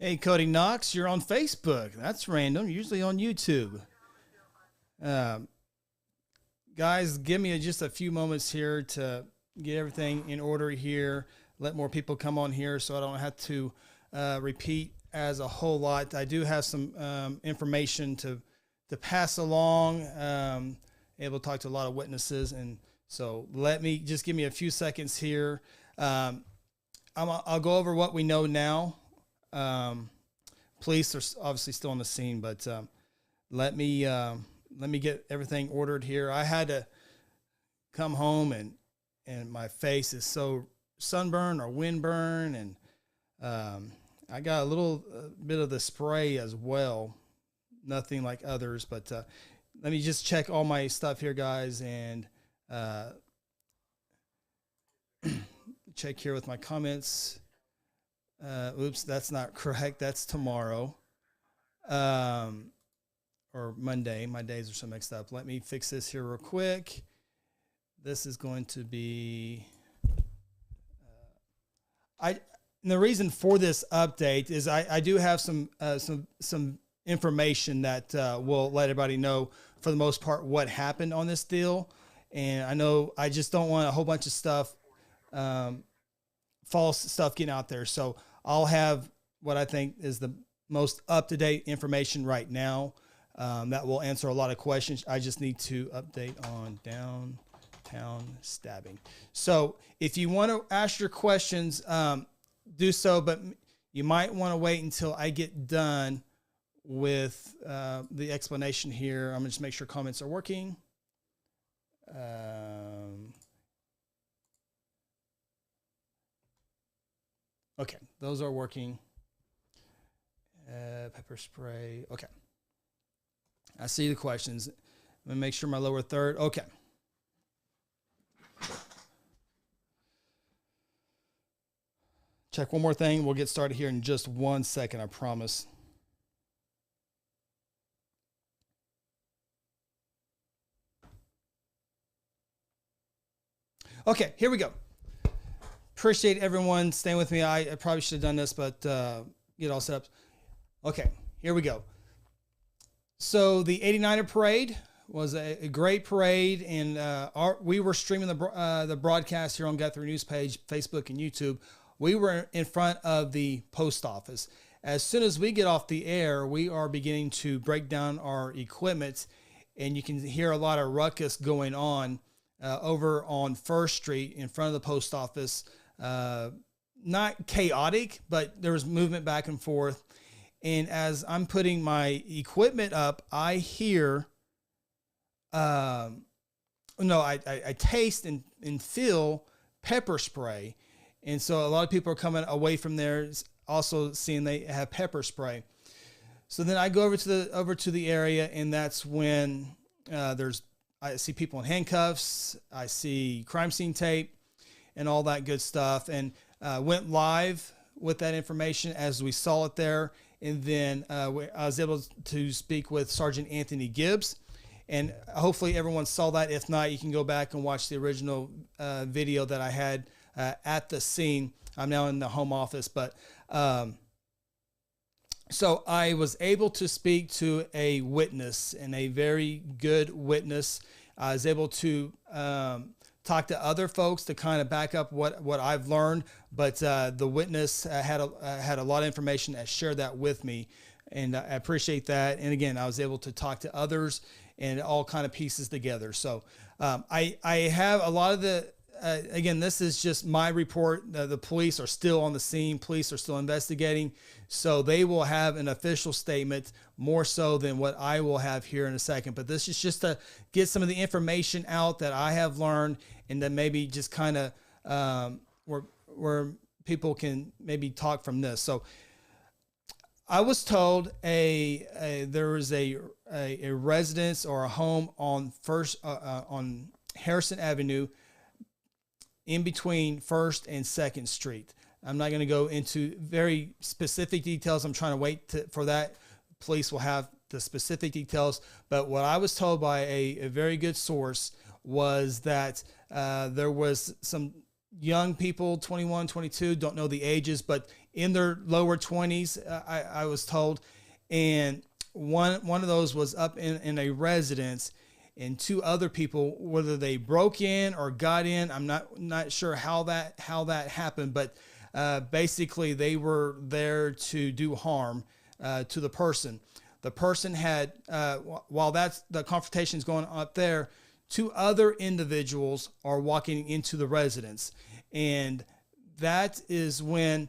Hey, Cody Knox, you're on Facebook. That's random. Usually on YouTube. Um, Guys, give me just a few moments here to get everything in order here. Let more people come on here so I don't have to repeat as a whole lot. I do have some information to pass along. Able to talk to a lot of witnesses, and so let me just give me a few seconds here. Um, I'll go over what we know now. Um, Police are obviously still on the scene, but let me let me get everything ordered here. I had to come home and my face is so sunburned or windburn, and I got a little bit of the spray as well. Nothing like others, but let me just check all my stuff here, guys, and uh, check here with my comments. Oops, that's not correct. That's tomorrow. Um, or Monday. My days are so mixed up. Let me fix this here real quick. This is going to be I. And the reason for this update is I do have some information that will let everybody know for the most part what happened on this deal, and I know I just don't want a whole bunch of stuff, false stuff getting out there. So I'll have what I think is the most up to date information right now. That will answer a lot of questions. I just need to update on downtown stabbing. So if you want to ask your questions, do so, but you might want to wait until I get done with the explanation here. I'm going to just make sure comments are working. Okay, those are working. Pepper spray. Okay. I see the questions. I'm going to make sure my lower third. Okay. Check one more thing. We'll get started here in just 1 second, I promise. Okay, here we go. Appreciate everyone staying with me. I probably should have done this, but get all set up. Okay, here we go. So the 89er parade was a great parade, and we were streaming the broadcast here on Guthrie News page, Facebook, and YouTube. We were in front of the post office. As soon as we get off the air, we are beginning to break down our equipment, and you can hear a lot of ruckus going on over on First Street in front of the post office. Not chaotic, but there was movement back and forth. And as I'm putting my equipment up, I hear, I taste and feel pepper spray. And so a lot of people are coming away from there, also seeing they have pepper spray. So then I go over to the area, and that's when I see people in handcuffs, I see crime scene tape, and all that good stuff, and went live with that information as we saw it there. And then I was able to speak with Sergeant Anthony Gibbs, and hopefully everyone saw that. If not, you can go back and watch the original video that I had at the scene. I'm now in the home office, but so I was able to speak to a witness, and a very good witness. I was able to talk to other folks to kind of back up what I've learned, but the witness had a lot of information and shared that with me, and I appreciate that. And again, I was able to talk to others, and all kind of pieces together. So I have a lot of the again, this is just my report. The police are still on the scene. Police are still investigating. So they will have an official statement more so than what I will have here in a second. But this is just to get some of the information out that I have learned, and then maybe just kind of where people can maybe talk from this. So I was told there was a residence or a home on on Harrison Avenue, in between 1st and 2nd Street. I'm not going to go into very specific details. I'm trying to wait for that. Police will have the specific details. But what I was told by a very good source was that there was some young people, 21, 22, don't know the ages, but in their lower 20s, I was told. And one of those was up in a residence, and two other people, whether they broke in or got in, I'm not sure how that happened, but basically they were there to do harm to the person. The person had, while that's the confrontation is going on up there, two other individuals are walking into the residence. And that is when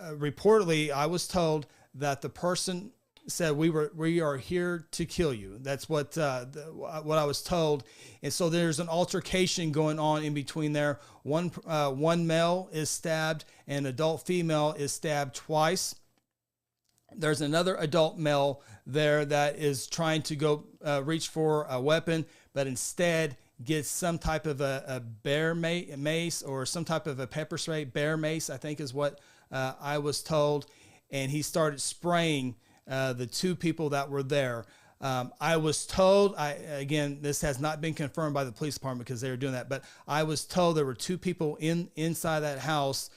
reportedly I was told that the person said, we are here to kill you. That's what I was told. And so there's an altercation going on in between there. One male is stabbed, and an adult female is stabbed twice. There's another adult male there that is trying to go reach for a weapon, but instead gets some type of a bear mace or some type of a pepper spray. Bear mace, I think, is what I was told. And he started spraying the two people that were there. I was told, again, this has not been confirmed by the police department because they were doing that, but I was told there were two people inside that house,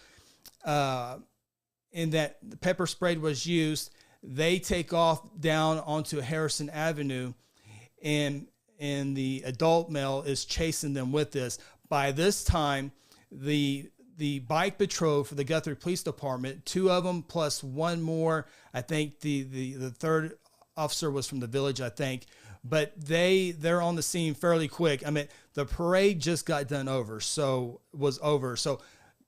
and that the pepper spray was used. They take off down onto Harrison Avenue, and the adult male is chasing them with this. By this time, the bike patrol for the Guthrie Police Department, two of them plus one more, I think the third officer was from the village, I think, but they're on the scene fairly quick. I mean, the parade just got done over, so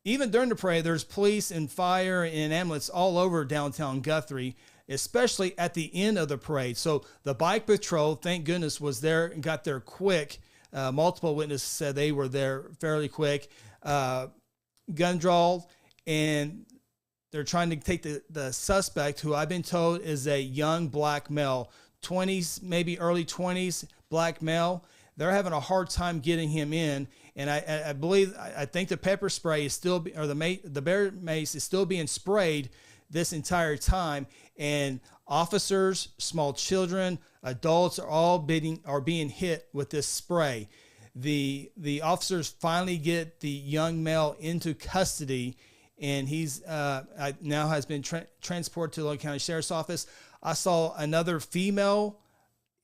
even during the parade, there's police and fire and ambulance all over downtown Guthrie, especially at the end of the parade. So the bike patrol, thank goodness, was there and got there quick. Multiple witnesses said they were there fairly quick. Gun draw, and they're trying to take the suspect, who I've been told is a young black male, 20s, maybe early 20s, black male. They're having a hard time getting him in. And I think the pepper spray is still, or the bear mace is still being sprayed this entire time. And officers, small children, adults are all being hit with this spray. The officers finally get the young male into custody, and he's now has been transported to the Logan County Sheriff's Office. I saw another female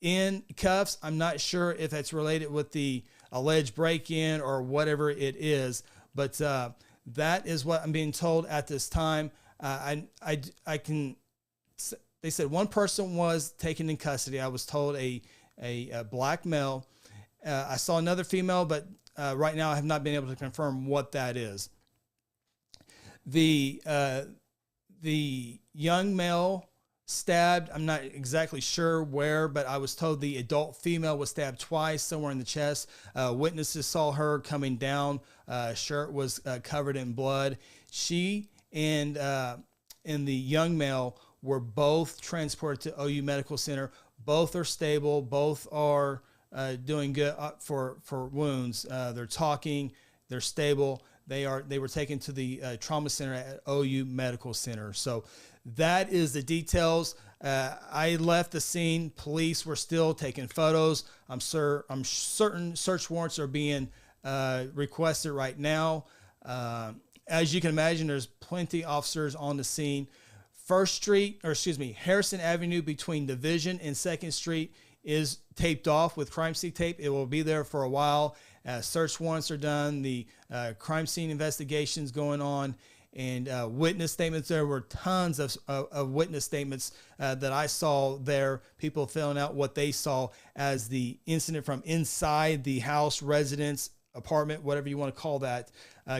in cuffs. I'm not sure if it's related with the alleged break-in or whatever it is, but that is what I'm being told at this time. They said one person was taken in custody. I was told a black male. I saw another female, but right now I have not been able to confirm what that is. The young male stabbed, I'm not exactly sure where, but I was told the adult female was stabbed twice, somewhere in the chest. Witnesses saw her coming down. Shirt was covered in blood. She and the young male were both transported to OU Medical Center. Both are stable. Both are doing good for wounds. They're talking. They're stable. They were taken to the trauma center at OU Medical Center. So that is the details. I left the scene. Police were still taking photos. I'm certain search warrants are being requested right now. As you can imagine, there's plenty of officers on the scene. Harrison Avenue between Division and 2nd Street is taped off with crime scene tape. It will be there for a while. Search warrants are done. The crime scene investigations going on, and witness statements. There were tons of witness statements that I saw there. People filling out what they saw as the incident from inside the house, residence, apartment, whatever you want to call that,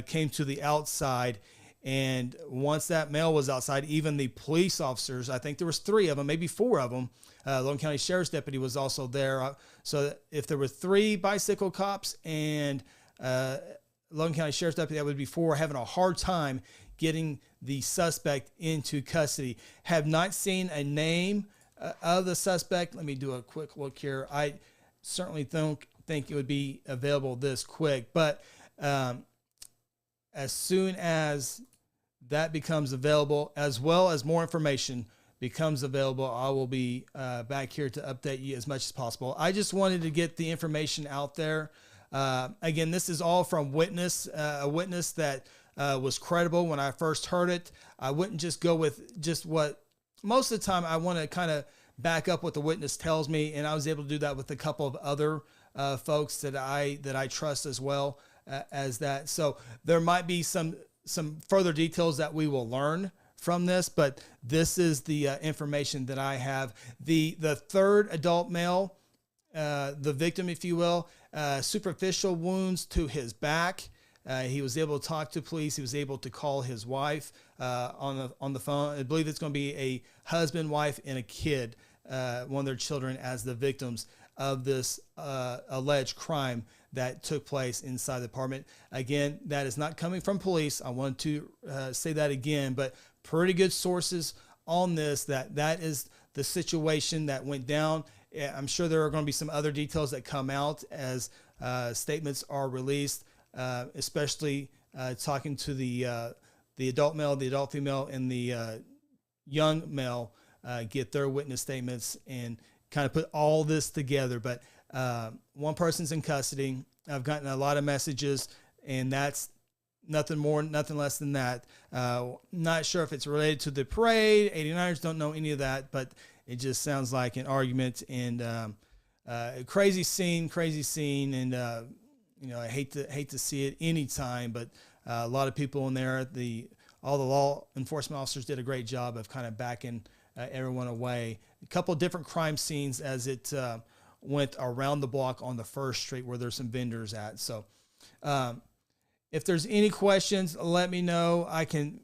came to the outside. And once that male was outside, even the police officers, I think there was 3 of them, maybe 4 of them. Logan County Sheriff's deputy was also there. So if there were 3 bicycle cops and Logan County Sheriff's deputy, that would be 4, having a hard time getting the suspect into custody. Have not seen a name of the suspect. Let me do a quick look here. I certainly don't think it would be available this quick, but as soon as that becomes available, as well as more information becomes available, I will be back here to update you as much as possible. I just wanted to get the information out there. Again, this is all from a witness that was credible when I first heard it. I wouldn't just go with just what, most of the time I want to kind of back up what the witness tells me, and I was able to do that with a couple of other folks that I trust as well as that. So there might be some further details that we will learn from this, but this is the information that I have. The third adult male, the victim, if you will, superficial wounds to his back. He was able to talk to police. He was able to call his wife on the phone. I believe it's going to be a husband, wife, and a kid, one of their children, as the victims of this alleged crime that took place inside the apartment. Again, that is not coming from police. I want to say that again, but pretty good sources on this, that is the situation that went down. I'm sure there are going to be some other details that come out as statements are released, especially talking to the adult male, the adult female, and the young male, get their witness statements and kind of put all this together. But one person's in custody. I've gotten a lot of messages, and that's nothing more, nothing less than that. Not sure if it's related to the parade. 89ers don't know any of that, but it just sounds like an argument and a crazy scene. And I hate to see it anytime, but a lot of people in there, all the law enforcement officers did a great job of kind of backing everyone away. A couple of different crime scenes as it went around the block on the first street where there's some vendors at. So if there's any questions, let me know. I can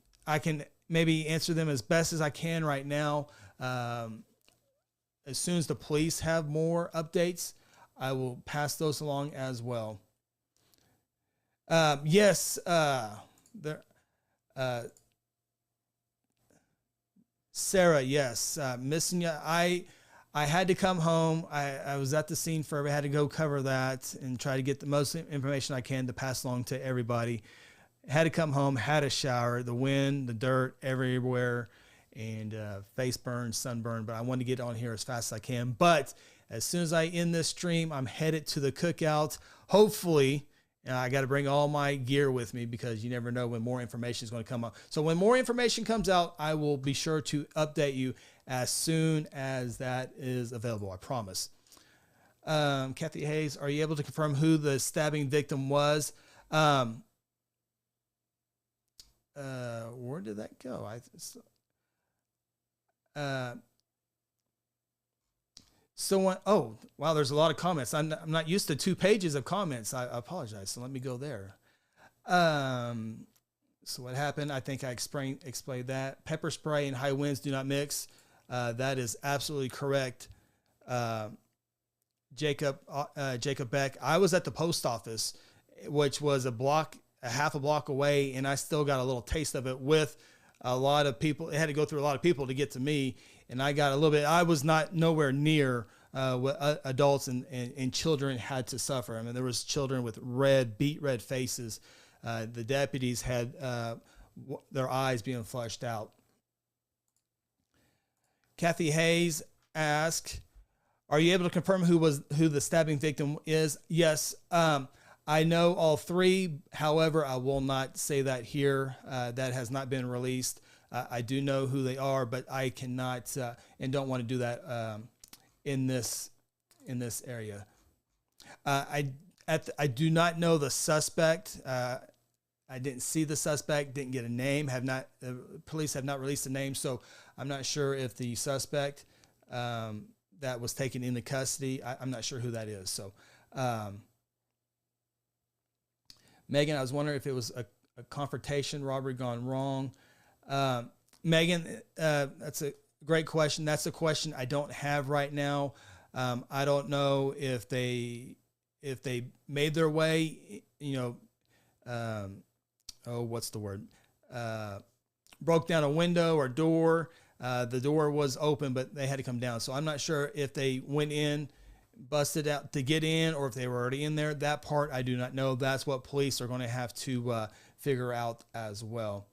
maybe answer them as best as I can right now. As soon as the police have more updates, I will pass those along as well. Yes, Sarah, yes, missing you. I had to come home. I was at the scene I had to go cover that and try to get the most information I can to pass along to everybody. Had to come home, had a shower, the wind, the dirt everywhere, and face burn, sunburn. But I wanted to get on here as fast as I can. But as soon as I end this stream, I'm headed to the cookout. Hopefully, I got to bring all my gear with me because you never know when more information is going to come out. So when more information comes out, I will be sure to update you as soon as that is available. I promise. Kathy Hayes, are you able to confirm who the stabbing victim was? Where did that go? Oh, wow, there's a lot of comments. I'm not used to 2 pages of comments. I apologize. So let me go there. So what happened? I think I explained that. Pepper spray and high winds do not mix. That is absolutely correct. Jacob Beck. I was at the post office, which was a half a block away, and I still got a little taste of it with a lot of people. It had to go through a lot of people to get to me, and I got a little bit. I was nowhere near what adults and children had to suffer. I mean, there was children with beet red faces. The deputies had their eyes being flushed out. Kathy Hayes asked, "Are you able to confirm who the stabbing victim is?" Yes, I know all 3. However, I will not say that here. That has not been released. I do know who they are, but I cannot and don't want to do that in this area. I do not know the suspect. I didn't see the suspect. Didn't get a name. Police have not released a name, so I'm not sure if the suspect that was taken into custody. I'm not sure who that is. So, Megan, I was wondering if it was a confrontation robbery gone wrong. Megan, that's a great question. That's a question I don't have right now. I don't know if they made their way, what's the word? Broke down a window or door. The door was open, but they had to come down. So I'm not sure if they went in, busted out to get in, or if they were already in there. That part I do not know. That's what police are going to have to figure out as well.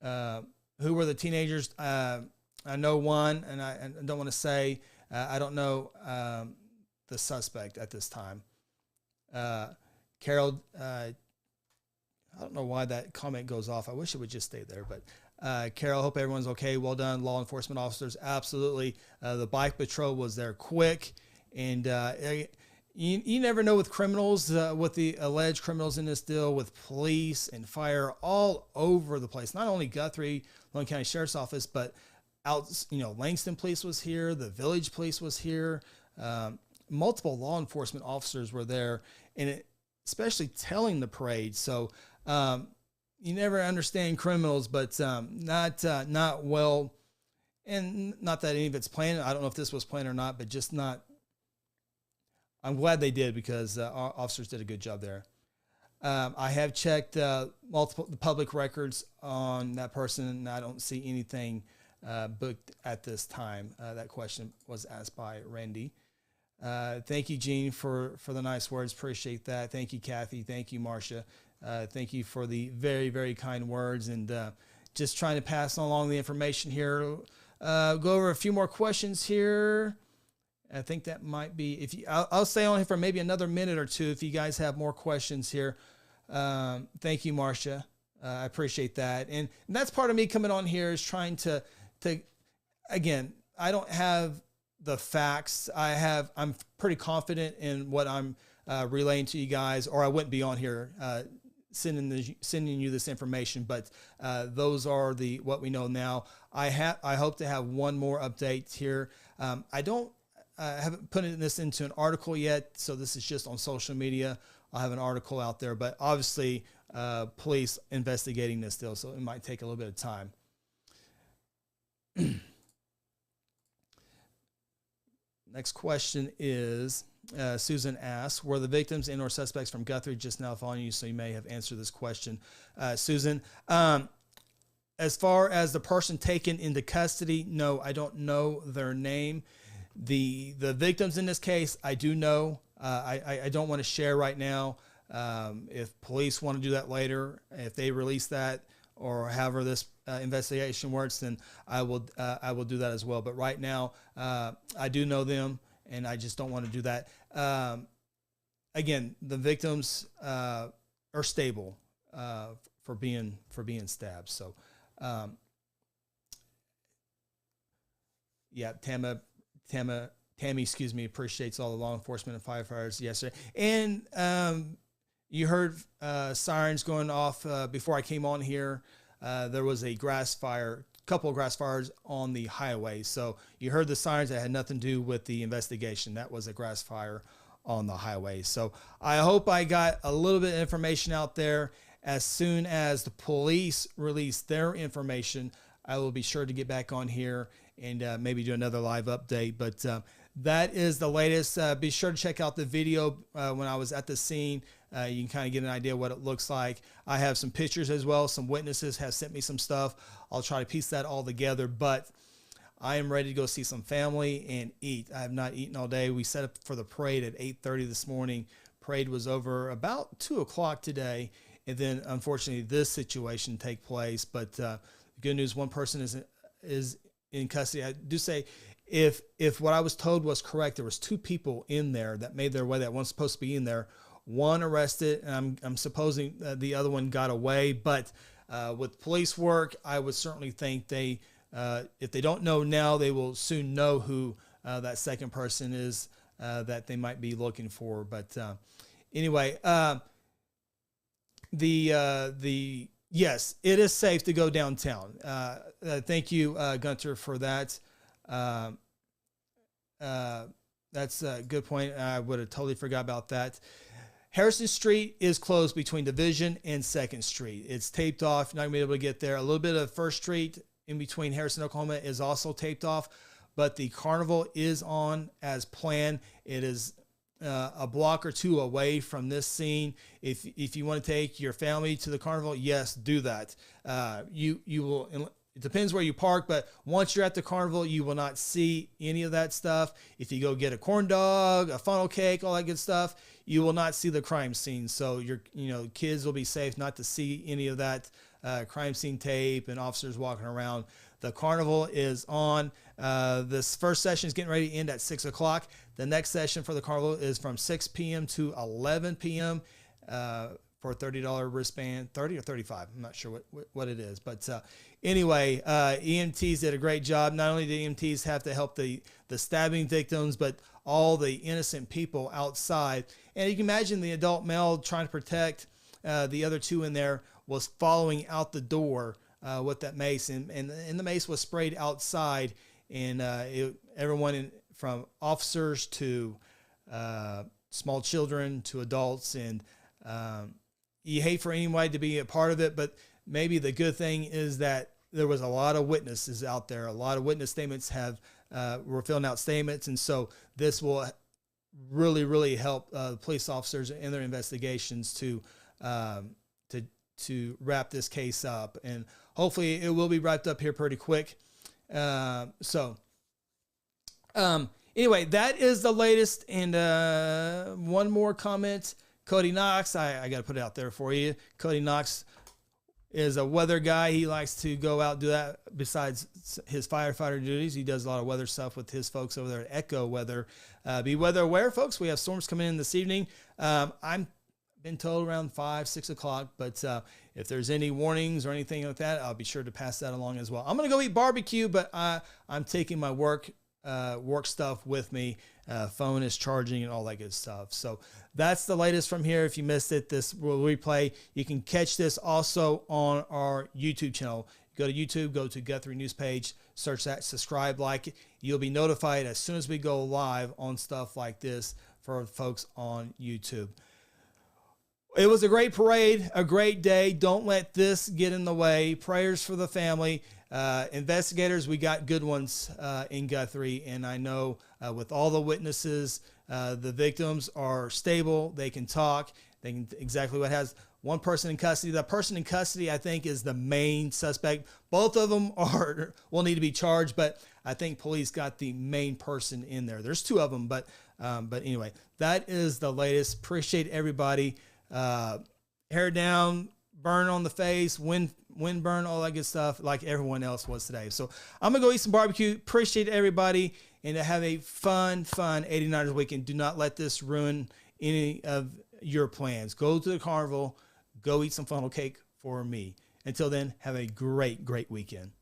Who were the teenagers? I know one, and I don't want to say. I don't know the suspect at this time. Carol, I don't know why that comment goes off. I wish it would just stay there, but Carol, hope everyone's okay. Well done, law enforcement officers. Absolutely. The bike patrol was there quick. And you never know with criminals, with the alleged criminals in this deal, with police and fire all over the place. Not only Guthrie, Logan County Sheriff's Office, but out, Langston Police was here. The Village Police was here. Multiple law enforcement officers were there, and especially telling the parade. So, you never understand criminals, but not well, and not that any of it's planned. I don't know if this was planned or not, but just not. I'm glad they did, because our officers did a good job there. I have checked multiple public records on that person, and I don't see anything booked at this time. That question was asked by Randy. Thank you, Gene, for the nice words. Appreciate that. Thank you, Kathy. Thank you, Marcia. Thank you for the very, very kind words, and just trying to pass along the information here. Go over a few more questions here. I think that might be, I'll stay on here for maybe another minute or two if you guys have more questions here. Thank you, Marcia. I appreciate that. And that's part of me coming on here, is trying to again, I don't have the facts. I'm pretty confident in what I'm relaying to you guys, or I wouldn't be on here sending you this information. But those are what we know now. I hope to have one more update here. I haven't put this into an article yet, so this is just on social media. I'll have an article out there, but obviously police investigating this still, so it might take a little bit of time. Next question is, Susan asks, were the victims and or suspects from Guthrie just now following you? So you may have answered this question, Susan. As far as the person taken into custody, no, I don't know their name. The victims in this case, I do know. I don't want to share right now. If police want to do that later, if they release that, or however this investigation works, then I will do that as well. But right now, I do know them, and I just don't want to do that. Again, the victims are stable for being stabbed. So, yeah, Tammy, excuse me, appreciates all the law enforcement and firefighters yesterday. And you heard sirens going off before I came on here. There was a couple of grass fires on the highway. So you heard the sirens. That had nothing to do with the investigation. That was a grass fire on the highway. So I hope I got a little bit of information out there. As soon as the police release their information, I will be sure to get back on here and maybe do another live update. But that is the latest. Be sure to check out the video when I was at the scene. You can kind of get an idea what it looks like. I have some pictures as well. Some witnesses have sent me some stuff. I'll try to piece that all together. But I am ready to go see some family and eat. I have not eaten all day. We set up for the parade at 8:30 this morning. Parade was over about 2 o'clock today. And then, unfortunately, this situation take place. But the good news, one person is in custody. I do say, if what I was told was correct, there was 2 people in there that made their way that weren't supposed to be in there. One arrested, and I'm supposing the other one got away. But with police work, I would certainly think if they don't know now, they will soon know who that second person is that they might be looking for. But anyway, yes, it is safe to go downtown. Thank you, Gunther, for that. That's a good point. I would have totally forgot about that. Harrison Street is closed between Division and 2nd Street. It's taped off. You're not going to be able to get there. A little bit of 1st Street in between Harrison, Oklahoma is also taped off, but the Carnival is on as planned. It is a block or 2 away from this scene. If you want to take your family to the Carnival, yes, do that. You will. It depends where you park, but once you're at the Carnival, you will not see any of that stuff. If you go get a corn dog, a funnel cake, all that good stuff, you will not see the crime scene. So your kids will be safe not to see any of that crime scene tape and officers walking around. The Carnival is on. This first session is getting ready to end at 6 o'clock. The next session for the Carnival is from 6 p.m. to 11 p.m. for a $30 wristband, 30 or 35. I'm not sure what it is. But anyway, EMTs did a great job. Not only did EMTs have to help the stabbing victims, but all the innocent people outside. And you can imagine the adult male trying to protect the other two in there was following out the door with that mace. And the mace was sprayed outside. And everyone from officers to small children to adults. And you hate for anybody to be a part of it, but maybe the good thing is that there was a lot of witnesses out there. A lot of witness statements were filling out statements. And so this will really, really help police officers in their investigations to wrap this case up. And hopefully it will be wrapped up here pretty quick. Anyway, that is the latest. And one more comment. Cody Knox, I got to put it out there for you. Cody Knox is a weather guy. He likes to go out and do that besides his firefighter duties. He does a lot of weather stuff with his folks over there at Echo Weather. Be weather aware, folks. We have storms coming in this evening. I'm been told around 5, 6 o'clock, but if there's any warnings or anything like that, I'll be sure to pass that along as well. I'm going to go eat barbecue, but I'm taking my work stuff with me. Phone is charging and all that good stuff. So that's the latest from here. If you missed it, this will replay. You can catch this also on our YouTube channel. Go to YouTube, go to Guthrie News page, search that, subscribe, like it. You'll be notified as soon as we go live on stuff like this for folks on YouTube. It was a great parade, a great day. Don't let this get in the way. Prayers for the family. Investigators, we got good ones in Guthrie, and I know with all the witnesses, the victims are stable. They can talk. They can exactly what has one person in custody. The person in custody, I think, is the main suspect. Both of them will need to be charged, but I think police got the main person in there. There's two of them, but anyway, that is the latest. Appreciate everybody. Hair down, burn on the face, wind burn, all that good stuff, like everyone else was today. So I'm gonna go eat some barbecue. Appreciate everybody, and to have a fun 89ers weekend. Do not let this ruin any of your plans. Go to the Carnival, go eat some funnel cake for me. Until then, have a great weekend.